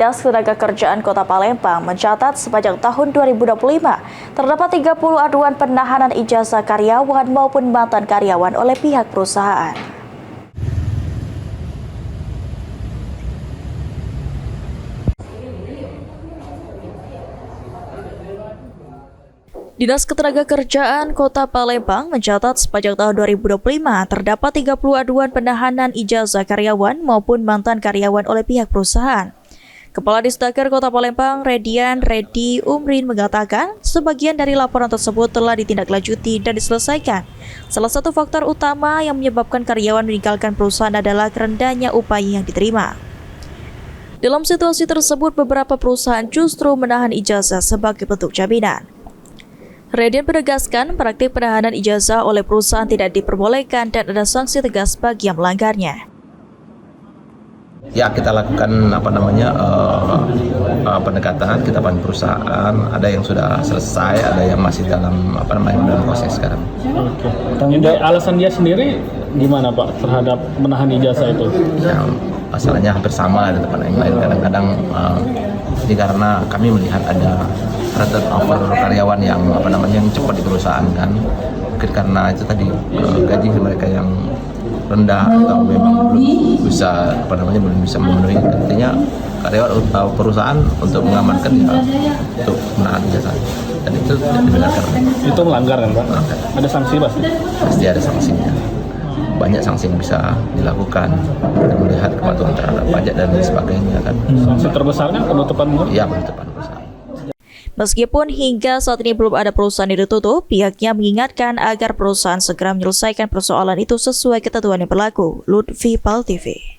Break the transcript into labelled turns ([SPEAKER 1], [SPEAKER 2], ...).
[SPEAKER 1] Dinas Ketenagakerjaan Kota Palembang mencatat sepanjang tahun 2025 terdapat 30 aduan penahanan ijazah karyawan maupun mantan karyawan oleh pihak perusahaan. Dinas Ketenagakerjaan Kota Palembang mencatat sepanjang tahun 2025 terdapat 30 aduan penahanan ijazah karyawan maupun mantan karyawan oleh pihak perusahaan. Kepala Disnaker Kota Palembang, Redi Umrin mengatakan, sebagian dari laporan tersebut telah ditindaklanjuti dan diselesaikan. Salah satu faktor utama yang menyebabkan karyawan meninggalkan perusahaan adalah rendahnya upah yang diterima. Dalam situasi tersebut, beberapa perusahaan justru menahan ijazah sebagai bentuk jaminan. Redian menegaskan praktik penahanan ijazah oleh perusahaan tidak diperbolehkan dan ada sanksi tegas bagi yang melanggarnya.
[SPEAKER 2] Ya, kita lakukan pendekatan, kita panggil perusahaan, ada yang sudah selesai, ada yang masih dalam dalam proses sekarang.
[SPEAKER 3] Oke. Alasan dia sendiri gimana Pak terhadap menahan ijazah itu?
[SPEAKER 2] Ya, masalahnya hampir sama dengan tempat yang lain. Kadang-kadang ini karena kami melihat ada turnover karyawan yang yang cepat di perusahaan kan. Mungkin karena itu tadi gaji mereka yang rendah atau memang belum bisa belum bisa memenuhi. Artinya karyawan atau perusahaan untuk mengamankan untuk menahan ijazah, dan itu tidak dibenarkan.
[SPEAKER 3] Itu melanggar kan Pak?
[SPEAKER 2] Melanggar.
[SPEAKER 3] Ada sanksi pasti?
[SPEAKER 2] Pasti ada sanksinya. Banyak sanksi yang bisa dilakukan, kita melihat kepatuhan terhadap pajak dan sebagainya kan.
[SPEAKER 3] Sanksi terbesarnya penutupan mulut?
[SPEAKER 2] Iya, penutupan perusahaan.
[SPEAKER 1] Meskipun hingga saat ini belum ada perusahaan yang ditutup, pihaknya mengingatkan agar perusahaan segera menyelesaikan persoalan itu sesuai ketentuan yang berlaku. Lutfi Pal TV.